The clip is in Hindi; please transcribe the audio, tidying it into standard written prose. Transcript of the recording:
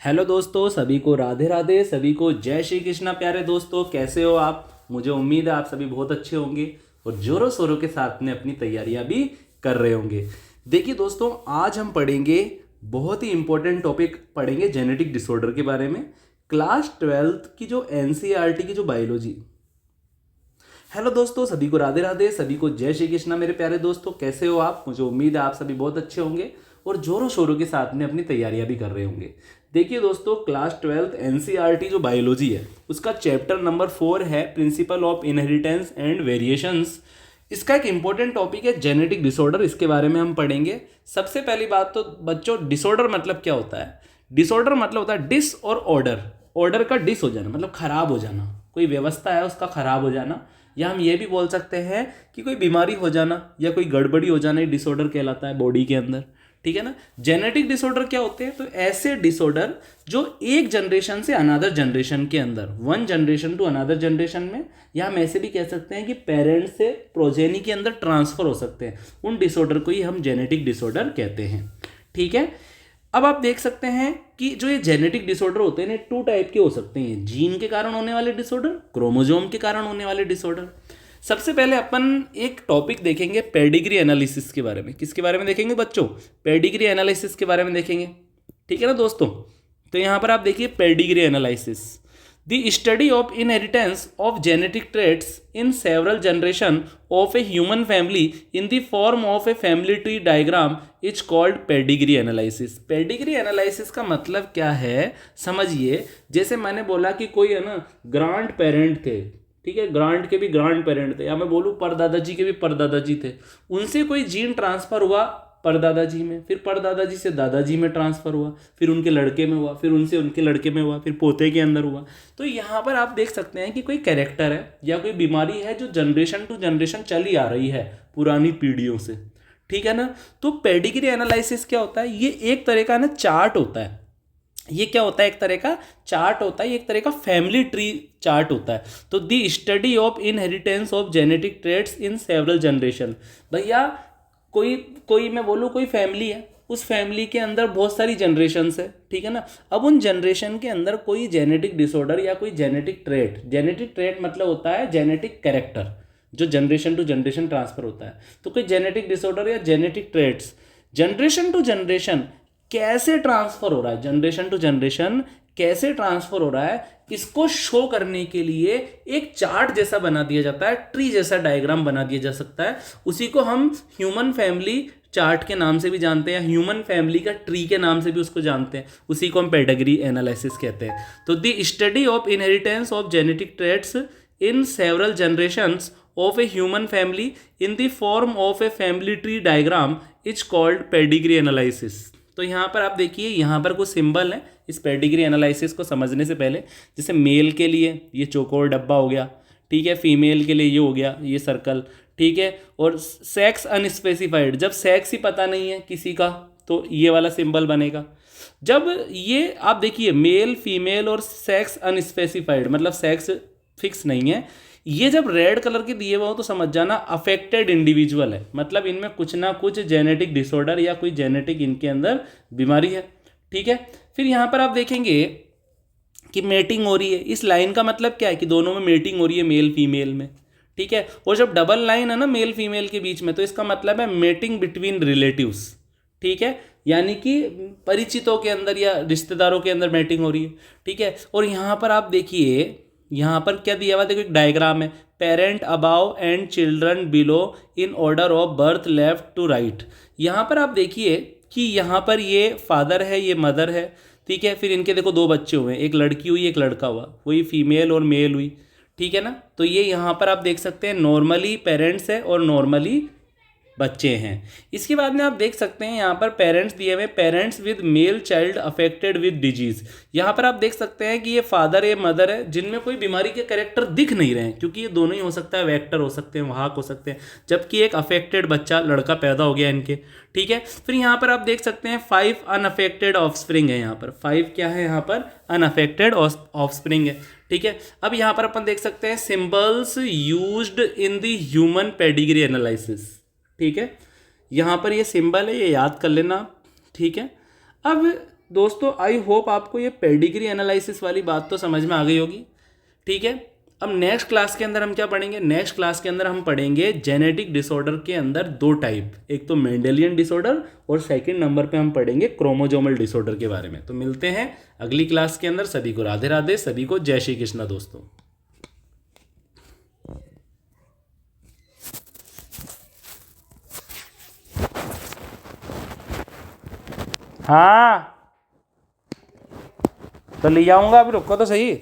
हेलो दोस्तों, सभी को राधे राधे, सभी को जय श्री कृष्णा। प्यारे दोस्तों, कैसे हो आप? मुझे उम्मीद है आप सभी बहुत अच्छे होंगे और जोरों शोरों के साथ में अपनी तैयारियां भी कर रहे होंगे। देखिए दोस्तों, आज हम पढ़ेंगे बहुत ही इंपॉर्टेंट टॉपिक पढ़ेंगे जेनेटिक डिसऑर्डर के बारे में। क्लास 12th की जो एनसीईआरटी की जो बायोलॉजी। हेलो दोस्तों, सभी को राधे राधे, सभी को जय श्री कृष्णा। मेरे प्यारे दोस्तों, कैसे हो आप? मुझे उम्मीद है आप सभी बहुत अच्छे होंगे और जोरों शोरों के साथ में अपनी तैयारियां भी कर रहे होंगे। देखिए दोस्तों, क्लास 12th एनसीईआरटी जो बायोलॉजी है उसका चैप्टर नंबर 4 है principle of inheritance and variations. इसका एक इंपॉर्टेंट टॉपिक है जेनेटिक डिसऑर्डर, इसके बारे में हम पढ़ेंगे। सबसे पहली बात तो बच्चों, डिसऑर्डर मतलब क्या होता है? डिसऑर्डर मतलब होता है डिस और ऑर्डर। ऑर्डर का डिस हो जाना मतलब खराब हो जाना, कोई व्यवस्था है उसका खराब हो जाना, या हम ये भी बोल सकते हैं कि कोई बीमारी हो जाना या कोई गड़बड़ी हो जाना, ये डिसऑर्डर कहलाता है बॉडी के अंदर। ठीक है ना। जेनेटिक डिसऑर्डर क्या होते हैं? तो ऐसे डिसऑर्डर जो एक जनरेशन से अनदर जनरेशन के अंदर, one generation to another generation में, या हम ऐसे भी कह सकते हैं कि पेरेंट्स से प्रोजेनी के अंदर ट्रांसफर हो सकते हैं, उन डिसऑर्डर को ही हम जेनेटिक डिसऑर्डर कहते हैं। ठीक है। अब आप देख सकते हैं कि जो ये जेनेटिक डिसऑर्डर होते हैं, टू टाइप के हो सकते हैं। जीन के कारण होने वाले डिसऑर्डर, क्रोमोजोम के कारण होने वाले डिसऑर्डर। सबसे पहले अपन एक टॉपिक देखेंगे पेडिग्री एनालिसिस के बारे में। किसके बारे में देखेंगे बच्चों? पेडिग्री एनालिसिस के बारे में देखेंगे। ठीक है ना दोस्तों। तो यहाँ पर आप देखिए pedigree analysis, the study of inheritance of genetic traits in several generation of a human family in the form of a family tree diagram is called pedigree analysis. Pedigree analysis का मतलब क्या है समझिए। जैसे मैंने बोला कि कोई है ना ग्रांड पेरेंट थे, ठीक है, ग्रांड के भी ग्रांड पेरेंट थे, या मैं बोलूँ परदादाजी के भी परदादाजी थे, उनसे कोई जीन ट्रांसफर हुआ परदादाजी में, फिर परदादाजी से दादाजी में ट्रांसफर हुआ, फिर उनके लड़के में हुआ, फिर उनसे उनके लड़के में हुआ, फिर पोते के अंदर हुआ। तो यहाँ पर आप देख सकते हैं कि कोई कैरेक्टर है या कोई बीमारी है जो जनरेशन टू जनरेशन चली आ रही है पुरानी पीढ़ियों से। ठीक है ना। तो पेडिग्री एनालिसिस क्या होता है? ये एक तरह का ना चार्ट होता है। ये क्या होता है? एक तरह का चार्ट होता है, एक तरह का फैमिली ट्री चार्ट होता है। तो the study of inheritance of genetic traits in several generation. भैया कोई कोई मैं बोलूँ कोई फैमिली है, उस फैमिली के अंदर बहुत सारी जनरेशन्स है। ठीक है ना। अब उन जनरेशन के अंदर कोई जेनेटिक डिसऑर्डर या कोई जेनेटिक ट्रेट, जेनेटिक ट्रेट मतलब होता है जेनेटिक कैरेक्टर जो जनरेशन टू जनरेशन ट्रांसफर होता है। तो कोई जेनेटिक डिसऑर्डर या genetic traits generation to generation कैसे ट्रांसफर हो रहा है, जनरेशन टू जनरेशन कैसे ट्रांसफर हो रहा है, इसको शो करने के लिए एक चार्ट जैसा बना दिया जाता है, ट्री जैसा डायग्राम बना दिया जा सकता है। उसी को हम ह्यूमन फैमिली चार्ट के नाम से भी जानते हैं, ह्यूमन फैमिली का ट्री के नाम से भी उसको जानते हैं। उसी को हम पेडिग्री एनालिसिस कहते हैं। तो the study of inheritance of genetic traits in several generations of a human family in the form of a family tree diagram is called pedigree analysis. तो यहाँ पर आप देखिए, यहाँ पर कुछ सिंबल है इस पेडिग्री एनालिसिस को समझने से पहले। जैसे मेल के लिए ये चौकोर डब्बा हो गया, ठीक है, फीमेल के लिए ये हो गया ये सर्कल, ठीक है, और सेक्स अनस्पेसिफाइड, जब सेक्स ही पता नहीं है किसी का तो ये वाला सिंबल बनेगा। जब ये आप देखिए मेल फीमेल और सेक्स अनस्पेसिफाइड मतलब सेक्स फिक्स नहीं है, ये जब रेड कलर के दिए हुए हो तो समझ जाना अफेक्टेड इंडिविजुअल है, मतलब इनमें कुछ ना कुछ जेनेटिक डिसऑर्डर या कोई जेनेटिक इनके अंदर बीमारी है। ठीक है। फिर यहाँ पर आप देखेंगे कि मेटिंग हो रही है। इस लाइन का मतलब क्या है? कि दोनों में मेटिंग हो रही है, मेल फीमेल में। ठीक है। और जब डबल लाइन है ना मेल फीमेल के बीच में, तो इसका मतलब है मेटिंग बिटवीन रिलेटिव्स। ठीक है। यानी कि परिचितों के अंदर या रिश्तेदारों के अंदर मेटिंग हो रही है। ठीक है। और यहाँ पर आप देखिए, यहाँ पर क्या दिया हुआ? देखो एक डायग्राम है, parent above and children below in order of birth left to right. यहाँ पर आप देखिए कि यहाँ पर ये फादर है, ये मदर है। ठीक है। फिर इनके देखो दो बच्चे हुए, एक लड़की हुई एक लड़का हुआ, वही फीमेल और मेल हुई। ठीक है ना। तो ये यहाँ पर आप देख सकते हैं नॉर्मली पेरेंट्स है और नॉर्मली बच्चे हैं। इसके बाद में आप देख सकते हैं यहाँ पर पेरेंट्स दिए हुए, parents with male child affected with disease. यहाँ पर आप देख सकते हैं कि ये फादर है मदर है जिनमें कोई बीमारी के कैरेक्टर दिख नहीं रहे हैं, क्योंकि ये दोनों ही हो सकता है, वेक्टर हो सकते हैं, वाहक हो सकते हैं, जबकि एक अफेक्टेड बच्चा लड़का पैदा हो गया इनके। ठीक है। फिर यहाँ पर आप देख सकते हैं 5 अनअफेक्टेड ऑफस्प्रिंग है। यहाँ पर 5 क्या है? यहाँ पर अनअफेक्टेड ऑफस्प्रिंग है। ठीक है। अब यहाँ पर अपन देख सकते हैं symbols used in the human pedigree analysis. ठीक है। यहाँ पर ये सिंबल है, ये याद कर लेना। ठीक है। अब दोस्तों आई होप आपको ये पेडिग्री एनालिसिस वाली बात तो समझ में आ गई होगी। ठीक है, अब नेक्स्ट क्लास के अंदर हम क्या पढ़ेंगे, नेक्स्ट क्लास के अंदर हम पढ़ेंगे जेनेटिक डिसऑर्डर के अंदर दो टाइप, एक तो मेंडेलियन डिसऑर्डर और सेकंड नंबर पे हम पढ़ेंगे क्रोमोजोमल डिसऑर्डर के बारे में। तो मिलते हैं अगली क्लास के अंदर। सभी को राधे राधे, सभी को जय श्री कृष्णा दोस्तों। हाँ तो ले आऊंगा, अभी रुको तो सही।